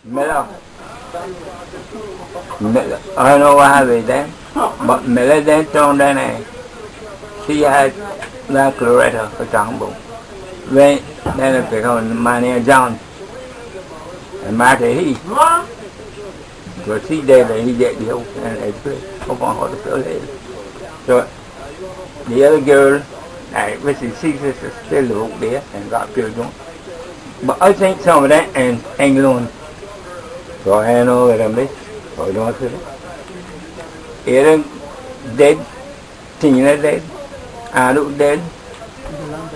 Mela. I don't know what happened then, but Mela then told them she had that Loretta for example. When then it became Mania John and Marty he. So she did and he did the old and they put up on her to fill it. So the other girl, which is she's still out there and got killed on. But I think some of that and England. So I know that I miss. I don't feel it. Aaron dead, Tina dead, Adu dead,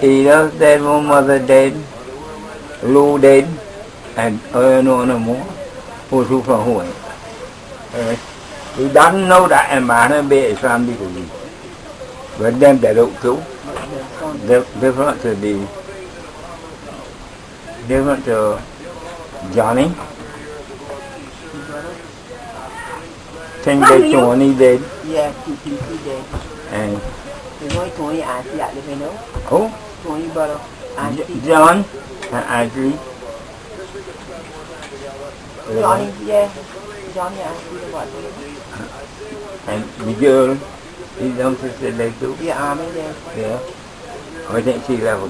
Ada dead, my mother dead, Lou dead, and I know no more. Who's who from who? We don't know that and man be a family to me. But them they don't too. Different to the different to Johnny. Think they 20 dead. Yeah, two dead. And there's only 20 auntie out there, you know. Who? 20 brother. John and Auntie. Johnny, yeah. Johnny auntie what? And the girl, his young sister they too. Yeah, army there. Yeah. I think she left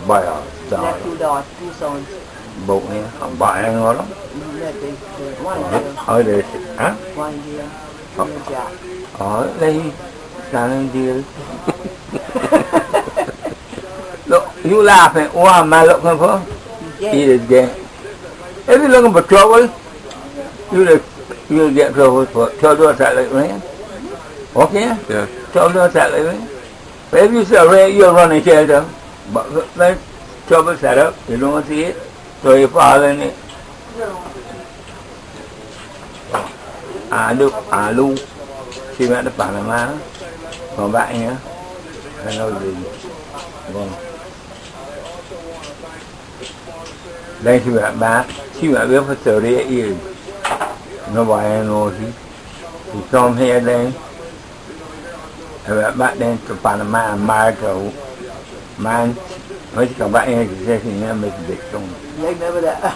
by a daughter. Left 2 daughters, 2 sons. Both here, bà ăn ngon lắm. Ở đây, hả? Ở đây, sao nên đi? Look, you laughing? Oh, my looking for? Eat it again. If you're looking for trouble, you'll get trouble for trouble that like man. Okay? Yeah. Trouble that like man. But if you say you're running shelter, but then trouble set up, you don't see it. So you fall in it. Alu, she went to Panama. Còn bạn nhá, I know gì. Vâng. Then she went back. She went there for 38 years. Nobody knows she come here then. I went back then to Panama and married to a man. Mới chỉ còn bạn em chỉ xem thì nghe mình dịch xong. You remember that?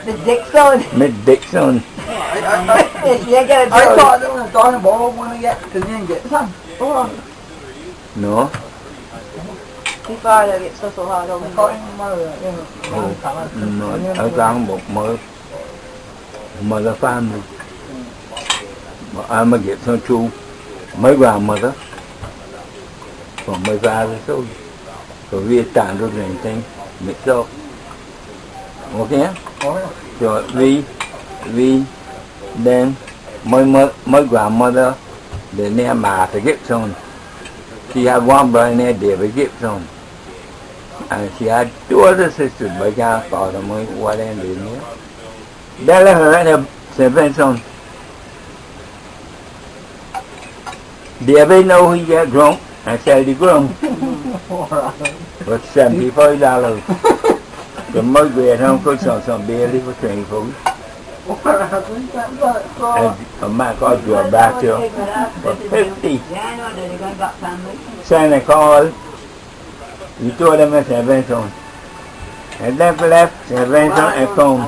The Dixon. Miss Dixon. You get a I thought that was talking about when I get because you didn't get some. No. Cái pha là get so hard đâu. Có em Ở trong một mới là family. But I'm a get some true. My grandmother. From my father, so we stand up and thing, mix up. Okay? So we then my grandmother, the name Martha Gibson. She had one brother named David Gibson, and she had 2 other sisters. Bajan, father, my what and the name. They left her at her 7 sons. David know he got drunk. I sell the ground for $75. The most great home could some barely for 24. And a man called you back to for 50. Santa called, you told them at 7 sons. And then left 7 sons and come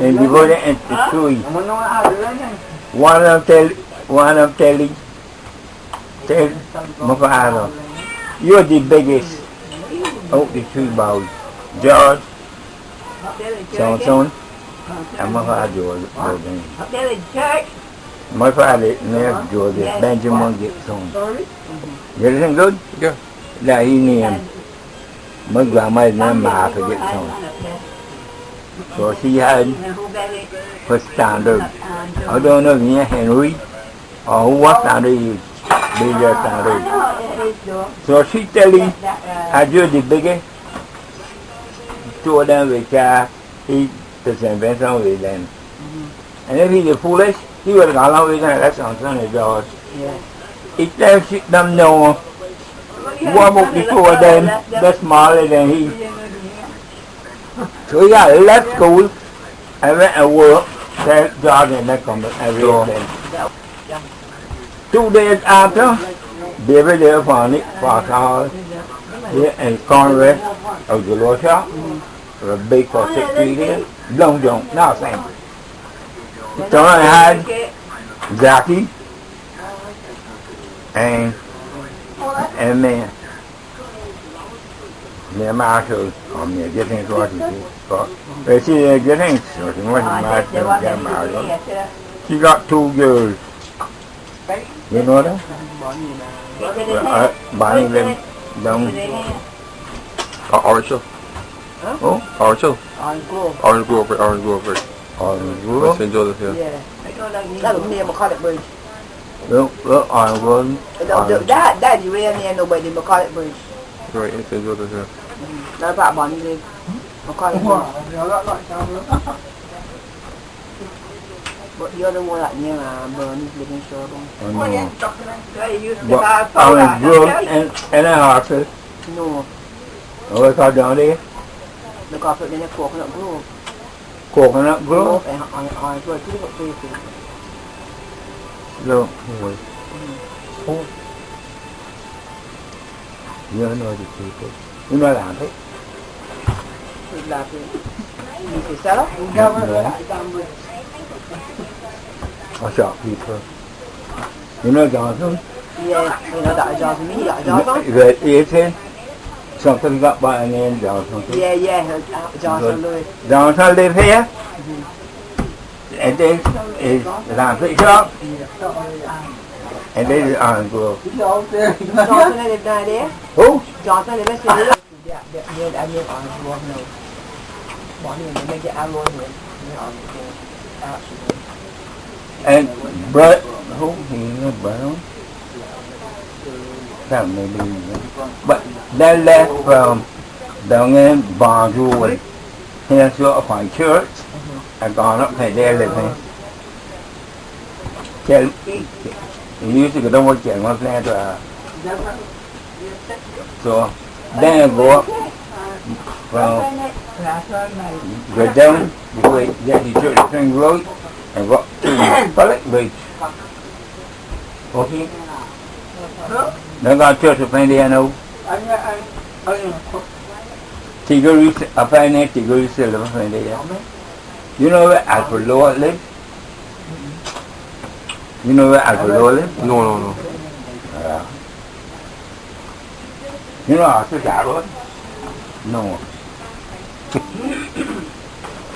and divided into 3. One of them tell my father, you're the biggest of the 3 boys. George, son, and my father was my father named George Benjamin Gibson. Everything good? Yeah. That he named my grandma's name Martha Gibson. So she had her standard. I don't know if you Henry or who was standard is. Bigger standard. So she telling I do the bigger. Two of them with he does invention with them. And if he's foolish, he would have gone along with them. That's on Sunday doors. Each time she them know one of the two of them they're smaller than he. So he got left school and went to work. That job and that come every day. 2 days after, David there found it for house here in Conway of the law shop. A big for 6 feet here. Long John, nothing. So I had Jackie and me. The marshal on me getting to what he did. But she getting so she was married. She got 2 girls. You know that? Buying them down. Orange. Oh? Orange. Orange Grove. Orange Grove. Orange Grove? St. Joseph, yeah. That was near McCulloch Bridge. Look, Orange Grove. That is real near nobody McCulloch Bridge. Right, in St. Joseph, yeah. That's about Bonnie live. McCulloch Bridge. But the other one like near Bernie living store. Oh, no. But Orange Grove and a hospital. No. Oh, what's called down there? The coffee in the Coconut Grove. Coconut Grove? And Orange Grove, 2 different places. Look, wait. Oh. You know the people. You know làm thế. Là mình phải sao đó? I shop people. You know Johnson? Yeah, you know that Johnson. Me, that Johnson. Good, it's something got by a name Johnson. Yeah, Johnson Louis. Johnson live here. And then is làm thị shop. And then is Orange Grove. Johnson live down there. Who? Johnson live in City. Yeah, I live Orange Grove now. Bonnie and they get out of here. And Brett, who he is Brown? That may be, but they left from down in Bajan here to a fine church and gone up to there living. He used to go down with Jen one plan to so then go up from go down the way that the church train road and go to Public Bridge. Okay. Nó có church ở bên đây đâu? Thì có ở bên này thì có là ở bên đây. You know where Alpolo live? You know where Alpolo live? No. You know Oscar Road? No.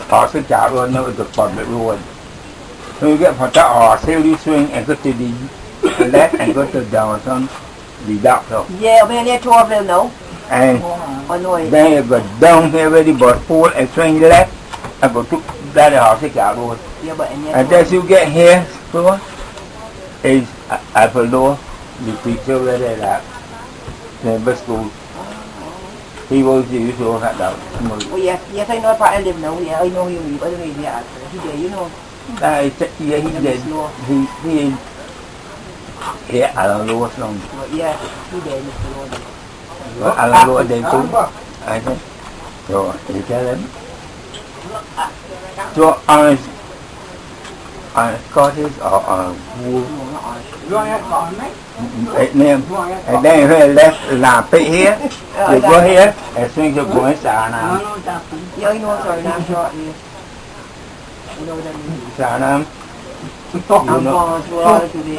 Oscar Road, no, it's a public road. So you get from that Oscar swing and go to the left and go to downtown, the doctor. Yeah, bên đây tour về no. And Annoying. then you go down here where the bus pull and swing left and go to that Oscar Road. Yeah, but And as you get here, so is Apollo, the teacher where they at, the school. He was the usual hat out. Oh yeah, I know part I live now. Yeah, I know him. By the way, yeah, he did, you know. Yeah, he did. He here Alan Lewis long. Yeah, he did, Mr. Lord. Alan Lewis did too. I think. So you tell him. So Scottish or Wool. Name. And then he left Lampy here. You go here and swing your boy Sarnam. Yeah, I know Sarnam short here. You know what I mean? Sarnam. I'm going to all today.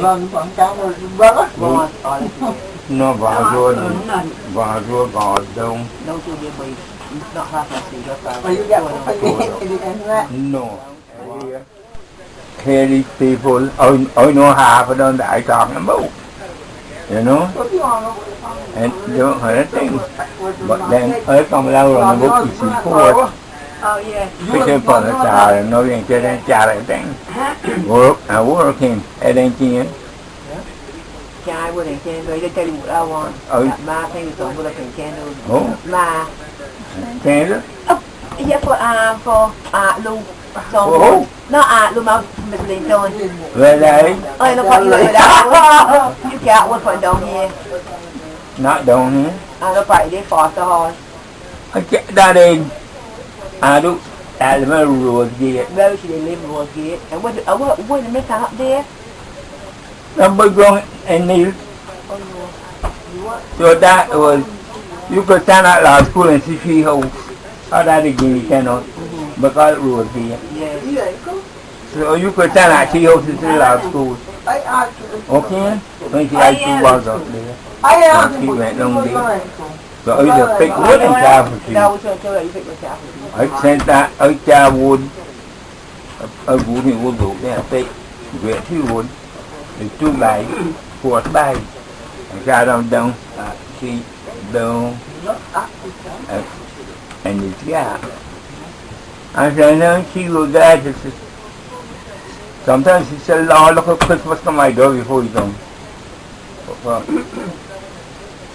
No, Bonjour, Gordon. No, to the way. Not half a cigarette. No. Here these people, I know half of them that I talking about. You know? And you don't hear a thing. But then I come along on the book, you see four. Oh, yeah. Picture for the star, no one can tell anything. Working at 18. Chai with a candle. They tell you what I want. My thing is to put up in candles. Oh. My. Candle? Yeah, for Lou. So, no, Lou, my Miss Lincoln. Where they? Oh, no, you that. You can't work for down here. Not down here. No, probably they foster horse. I get that in. I do. At the road gate. Where should they live was gate? And what the make up there? Number going and Neil. So that was, you could stand out loud school and see three holes. How that again you cannot. Because it was here. Yes. So you could stand out three holes and see loud school. Okay? When she had 2 walls up there. She went long there. So I used to pick wood and carpet tree. I sent that, I got wood. I wood thì wood đủ để pick. Get 2 wood. Thì 2 bay, 4 bay. I got them down, she down, and it's got. I said, no, she will get it. Sometimes she said, Lord, look at Christmas to my door before you come.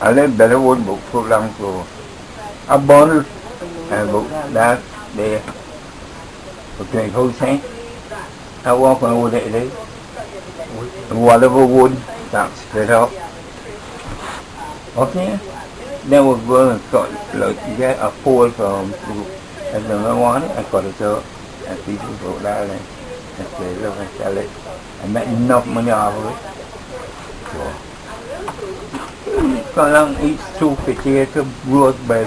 I left better wood book for long, so a bonus and book that there. Okay, whole thing. I walk on wood it is. Whatever wood, that's straight up. Okay? Then we're going to get a pole from and then I want it, I got it up and people go down and say, look and sell it. I make enough money out of it. So, có lăng ít su phải chia cái ruột bề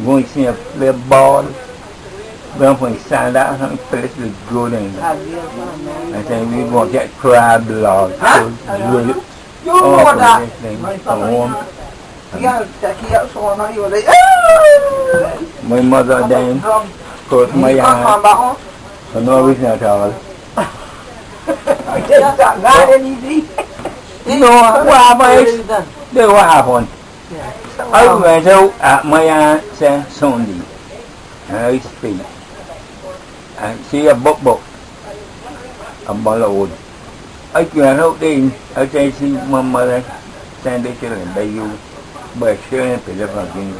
going to play ball. Then when Santa place is good and I think we going to get crab log. So really all the thing from home. My mother then called my aunt for no reason at all. No, what happened? What happened? I went out at my aunt's Sunday and I speak. And see a book, a bottle of wood. I went out there, I say, see my mother send the children, they use by sharing the different things.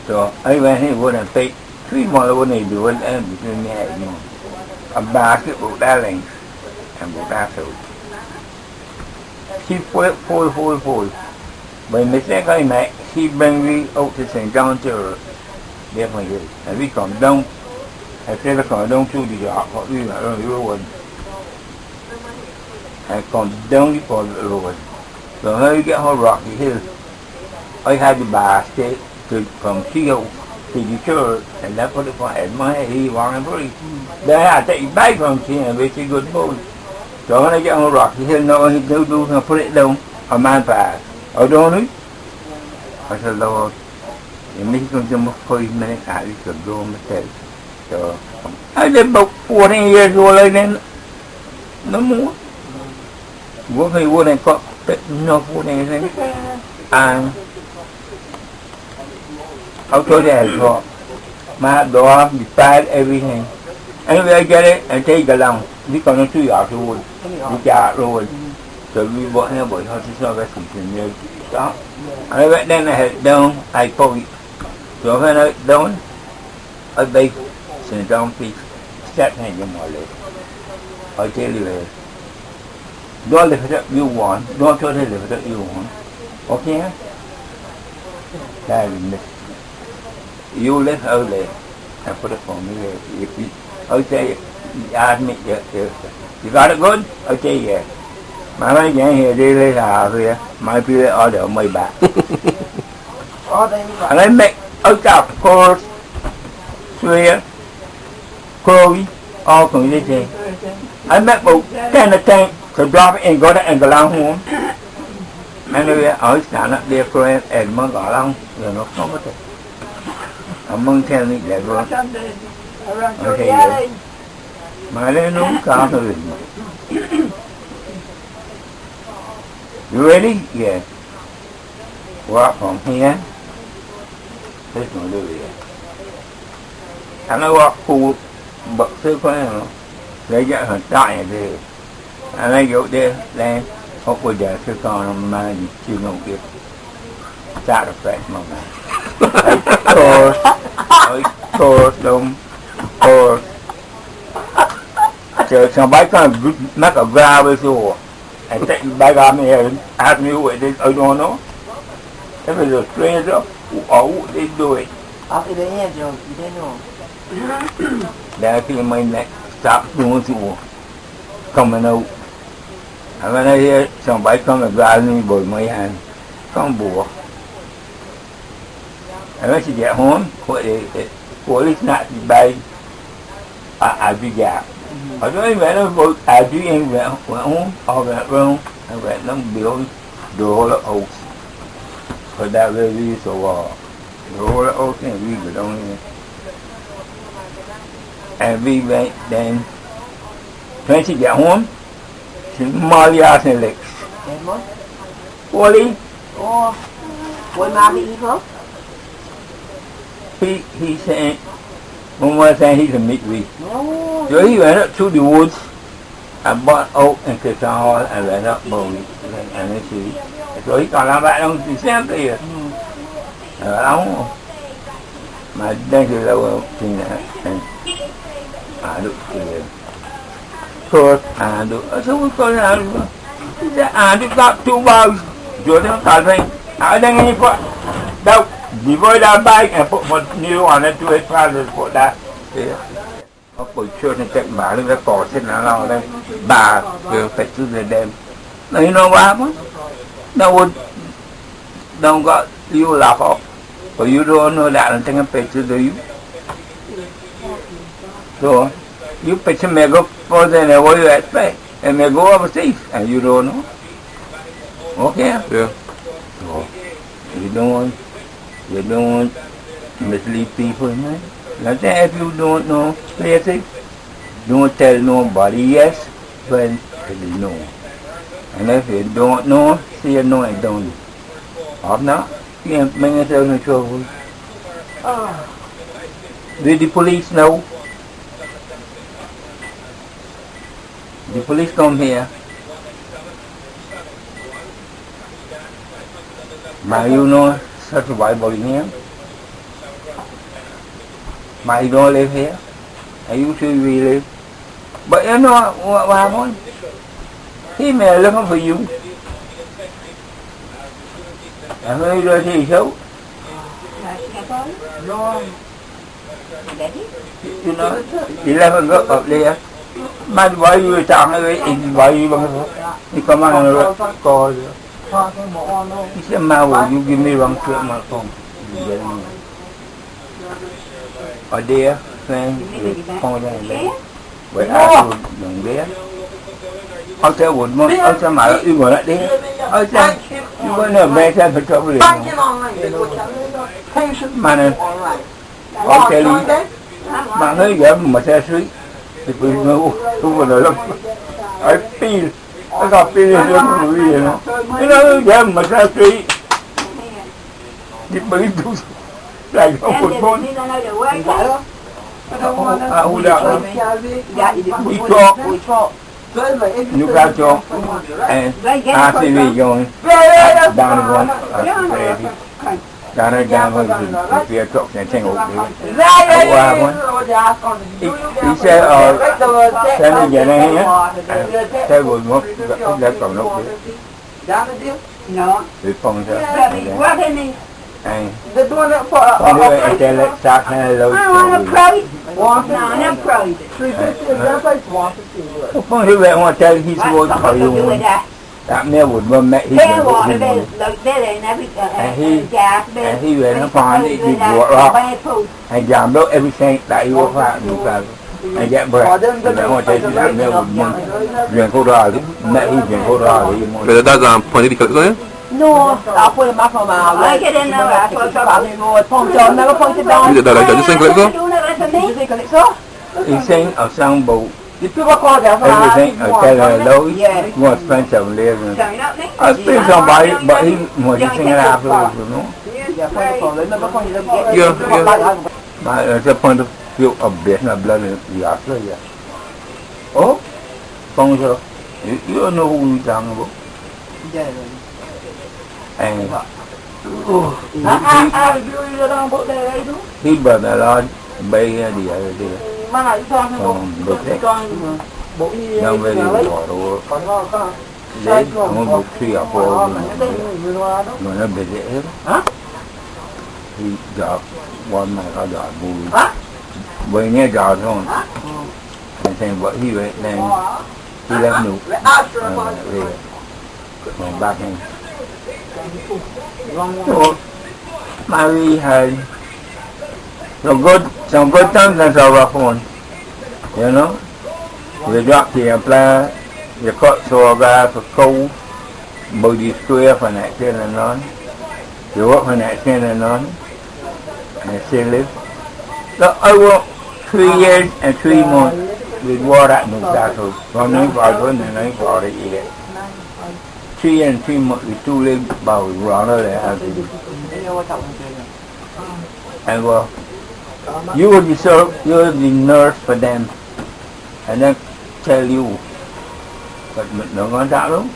So I went here wood and take 3 more wood and do it and between me and a basket of that length and of that so. She full. When mistake I make, she bring me out to St. John Church. Definitely. And we come down. I said I come down to the yard, what we were on the road. I come down for the road. So when we get on Rocky Hill, I had the basket from Seal to the church, and that's what it was in my head, he walking free. Then I take it back from Seal and make a good boat. So when I get on Rocky Hill, no, he do, I put it down on my path. I don't know. I said, Lord, you make it come 40 minutes, I could go myself. So I did about 14 years old like then, no more. What he wouldn't got no food anything. And I told you for my door, beside everything. Anyway, I get it and take along. We come to your road, the jar road. So we bought here, but how to saw the season there. So I went then I had down, I pulled it. So when I down, I bake. So don't be set in your wallet. I tell you, don't lift it up you want, don't try to lift it up you want. Okay? That is it. You lift out there and put it for me. If you, I say, ask me, you got it good? I say, yeah. My man can't hear this out here. My people are there on my back. And I make out of course, swear, Chloe, all from this thing. I met about 10 of tank to drop it and got it and go down home. Anyway, I stand up there for it and mới gõ lông, rồi nó không có thể. Mừng theo đi để rồi. Okay. Mà lên nó cao rồi. You ready? Yeah. Walk from here. This one do it. thằng nó gọi khu bậc sư con nó lấy ra hơn tại thì anh ấy kiểu đi lên không bao giờ sư con mà chịu nổi việc cha được vậy mà cô đông cô chờ xong bái con mắc ở ga với số anh chạy bái ga này hát như vậy đi ở đó nó thế bây giờ thuê đó ở đi đuổi ở cái đấy rồi cái đấy rồi để khi mình lại sắp xuống số không mà đâu anh ấy xong bái con ở ga như bồi mấy hàng con bùa anh ấy chỉ dạy hôn của lịch nạ thì bay à vì dạ ở đó vậy nó vô à chứ em vậy không ở vậy không vậy nó biểu đồ là ốc ở đây về đi số đồ là ốc này vì cái đó này à vì vậy then when she get home she Maria sẽ lịch em mới Wally quay mà đi không he said one more time he can meet me so he went up to the woods and bought oak and cassava and went up bowling and then she so he còn làm bạn không thì xem kìa đóng mà đang thì lâu thì được kìa thôi được số con nào được gặp chú bao rồi nó cả thành ở đây nghe qua đâu đi với đá bay and put một new on it to it father put that nó bồi chưa nên chạy bà lên cái cỏ trên nào đây bà phải cứ về đêm đấy nó quá mất đâu có you laugh off but you don't know that until I picture do you so you picture me go further than what you expect and me go overseas and you don't know okay Yeah. so you don't want mislead people, man. Like that, if you don't know places, don't tell nobody yes when you know. And if you don't know, say no and don't. Or not, you can't bring yourself in trouble. Did the police know? The police come here. Mà you know such a white boy here? But you don't live here. I usually we live. But you know what happened? He may looking for you. And who does he show? You know, 11 go up there. But why you talking away? Why you you come on and call? He said, "Ma, will you give me one trip, my phone? You get me." Ở đây, friend, con ra đây. Vậy ai cũng đừng biết. Ở đây buồn mất, ở đây mà đi ngồi lại đi. Ở đây, you go no better for trouble. Mà này, ở đây đi. Mà thấy vậy mà xe suy, thì tôi không có nói lắm. Ở pin. I got finished with the video. You know, yeah, my country. You believe those like phone. Who that? We talk. You got talk. And I see we going down the one. Down the we are talking and saying he said, send me get in here. Say we'll move that from up there. No. We found her. What in me? And They're doing it for anyway, I tell it, start kind of low. I want to pray. No, I'm praying. không hiểu vậy mà tell he's working for you. That man would run that he They want to and he went up on it, he brought up and jammed up everything that he was out and get bread. And I want to tell you that man would drink cold water. That he drink cold water. But that's political, isn't it? No, I'll put him up on my leg. Get in there. I put John never pointed down. Is it that like that? You think like so? You think like so? He sang a song about The people call that everything. I tell her low. He wants French over there. I speak somebody, but he was singing afterwards, you know. Yeah. But it's a point of Chịu ở biển là lần gì áp rồi vậy. Ố, không sao. You know who you talking about. Dạ. And Đưa ra đang bộ đề đây đúng. he brother Lord bay the other day. Mà lại con Được đấy. con bộ như Đang về đi lấy. bỏ đồ. Còn nó con. Đấy, không có một khi ở phố mà nó bị dễ hết. Hả? Thì giờ quan này có giờ mùi. Bởi nghe giờ thôi. Anh xem vợ hi vậy nên he left nụ về ngoài bác này. So Mary had some good times and some rough ones. You know? We dropped the plan, the cut so guy for cold, body square for that thing and on. You work for that thing and on. And still live. So over 3 years and 3 months with water at Nusako. From 9 and 9 years. 3 and 3 months we two live about rather than and well, you will be the nurse for them, and then tell you. But no ngon tạo lắm,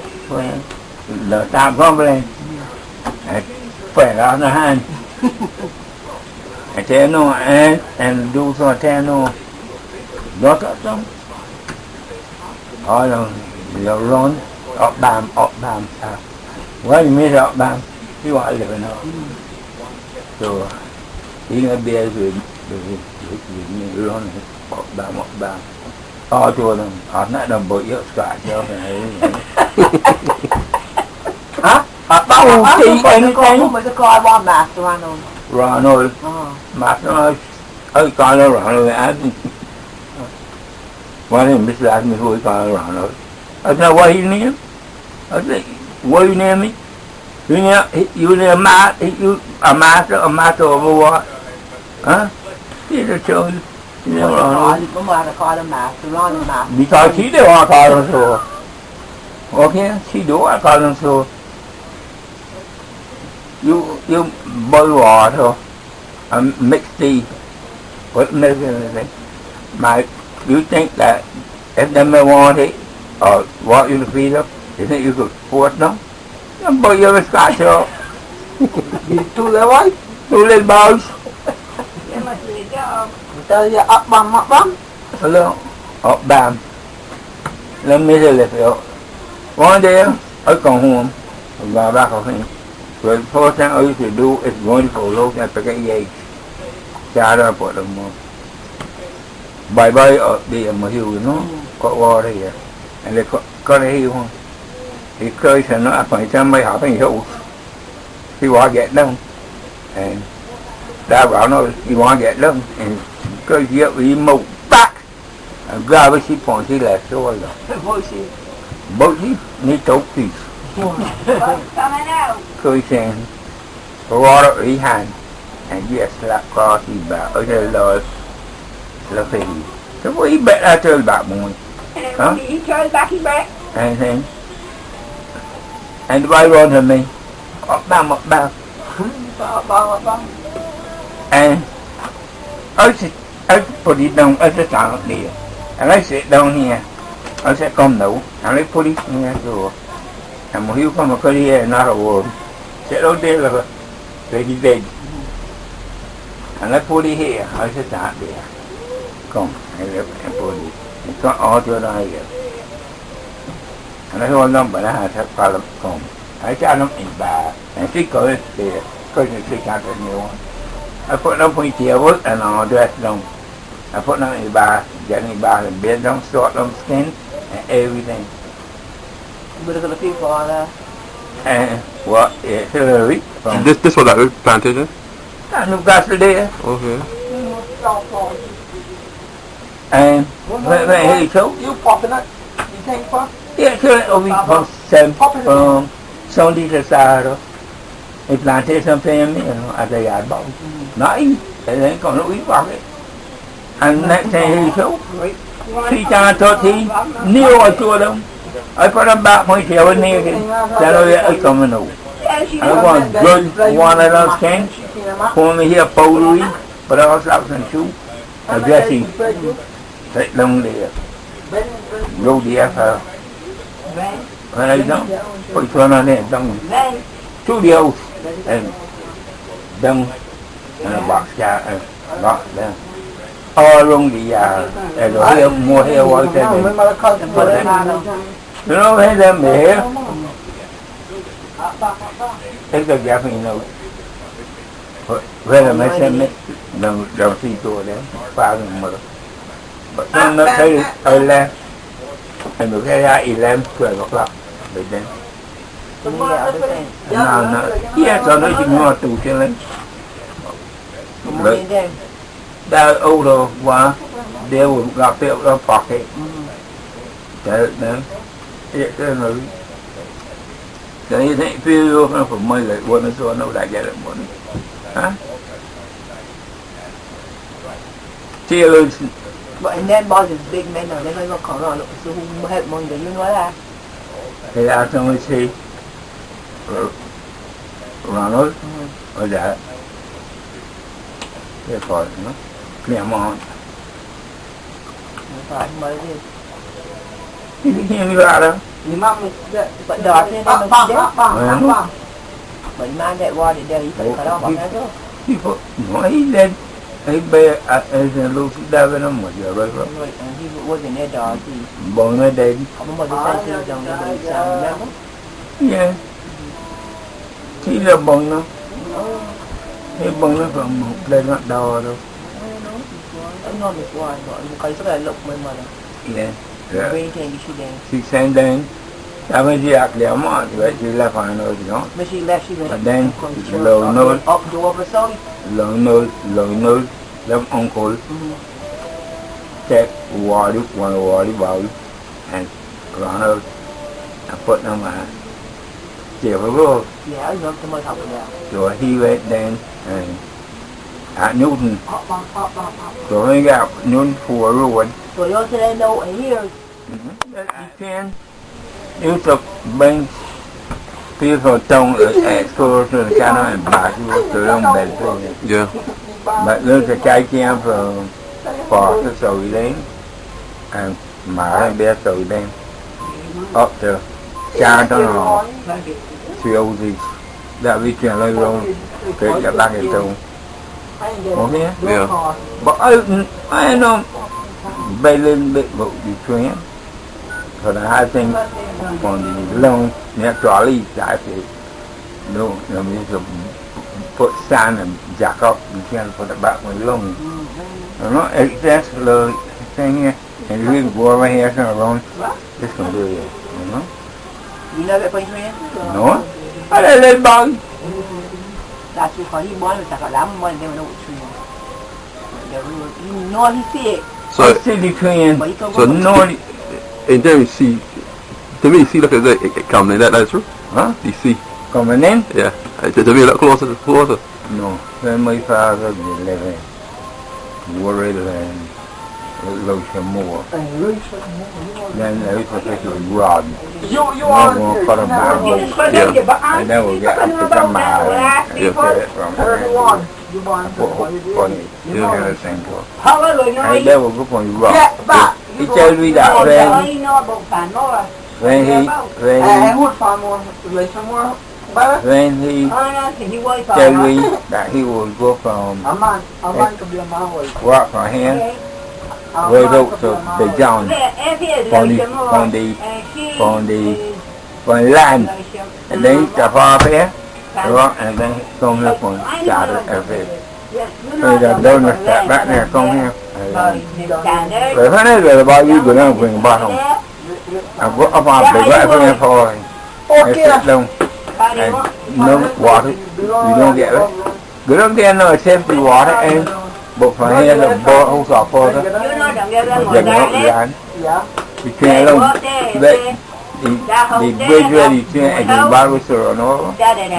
lỡ tạm con lên, khỏe ra nó han, thế nó and do so thế nó, đó cả xong, rồi là run, up bam, what you mean up bam? You are living up, so he gonna be able to run up bam. To chùa them, I'm not a boy, you're Scott, hả? Đâu chi anything? Mới coi bom bạc cho anh luôn. Rồi rồi, mặt nó ơi coi nó rồi anh. Qua đây biết là mình vui coi rồi rồi. I said, what his name? I said, what you name me? You name a master of what? Huh? He's a show. Because she didn't want to call them so. Okay, she do want to call them so. You boil water and mix tea with milk and everything. You think that if they may want it or want you to feed them, you think you could force them? You boil your scotch up. Two little Two little balls. Tell you up bum. Hello, up bam. Let me tell you. One day, I come home, I go back home. So the first thing I used to do is going for look and pick a egg. Shout out for them more. Bye up there in my hill, you know, got water here. And they got a hill. He cries and not up somebody hopping hills. He want to get them. And that bảo nó he want to get them. And because you move back. And grab a sheep on the left shoulder. But he need to peace. Khơi sen water ý hành and yes là có thì bà ở đây là phải cái ý bệ ra chơi bà mùi hả and right on to me up bam and I put it down at the top there and I sit down here I said come now and I put it in here so and when you come across here not a word sit down there like a ready bed and I put it here I said that there come and I put it it's got all to the here and I hold them but I had to call them come I tell them in bad and she goes there because she can't get me one I put them in the wood and I'll dress them I put them in bad get in bad and bed them sort them skin and everything. We're going to pay for all that. And what? Yeah, Hillary. This was that plantation? I know got there. Okay. And when he told You popping it? You think pop? yeah, so we from Sunday to Saturday. He planted something in me, you know, at the yard box. Nice. And then còn lúc ý vào it. And next thing he told, she can't talk to him, knew I told him. I put him back when he was near him. Then I come in over. I want good one of those cans. For me here, powdery, but I was out and shoe. ở phía gì thấy đông đi lâu đi phải ở đây đó phải cho nó này đông chú điều đông bạc cha đó luôn đi rồi heo mua heo ở trên nó thấy là mẹ thấy được giá mình đâu về là mấy xem đấy đầu tiên tôi đấy pha được mà nó thấy ở là anh được cái ra 11 12 o'clock để đến nào nó cho nó chỉ mua tủ trên lên đã ô đồ qua đều gặp tiêu đó pocket để đến cái nó jadi naik view kan pemai lah warna warna udah jalan pun, ha? Cium. But and then boss is big man now. They go call on so who help money you know that. Thì ra trong cái Ronald, ở đó, cái coi nó, mẹ mòn. Phải mới đi. Như ra đó. But đỏ thế nó không chết. But man that water there, you can cut off on that too. People, nói lên, ấy bé, lúc đó nó một giờ rồi đó. He wasn't there đỏ thì. Bọn nó đến. Không bao giờ thấy đồng này sao lắm. Yeah. Chỉ là bọn nó. Cái bọn nó còn một lên mặt đò đâu. Nó được qua rồi, coi rất là lục mới mà. Yeah. Very thing she did. She sang then, I mean, she actually a month, but she left on those, you know. But she left, she went But then, low nose, up the over so. low nose, them uncle, check water bowl, and run out, and put them on. Chiều với vô, Yeah, I know to my house now. rồi he went then, and at Newton, rồi he got Newton for a road. So you today know and here. You can use the bank people don't export to the China and back to them bed. Yeah. But there's a guy came for the sồi đến and mà bé sồi đến up to cha cho nó siêu gì đã vi chuyển lên luôn kể cả bác cái tông okay Yeah. but I know bay lên bị vụ đi chuyến for the high thing on the long naturally that is no I mean to put sand and jack up you can put it back when long nó excess lời thing and we go over here around this can do it you know You know that place man? no I lên băng That's because he wanted to have money they know what tree. You know he said. So, city train so no, in there you see, to me you see, look at that, it coming in, that's true? huh You see? coming in Yeah. To me, look closer. no then my father living worried and low some more then there is a particular rod You no are more cut about Yeah. and then we'll get up to come out and get it from everyone. You want funny you Yeah. know the same for How are you? and then we'll go for you rock Get back. he tells me that when I would find more. Like somewhere. But when he tell me that he will go from I'm not to be on my way. walk from here way out to Bygone from land and then the far there rock and then come here from started every bây giờ đâu mà start back there come here rồi thế này rồi bao nhiêu người đang quyền ba không I go up on the right here for Okay. long and no water you don't get it good up there no safety water and but from here the boat also for the dừng nó land Yeah. between long the bridge ready to and the Barbados or no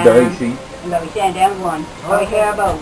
the AC Rồi xe đang buồn. Rồi xe bầu.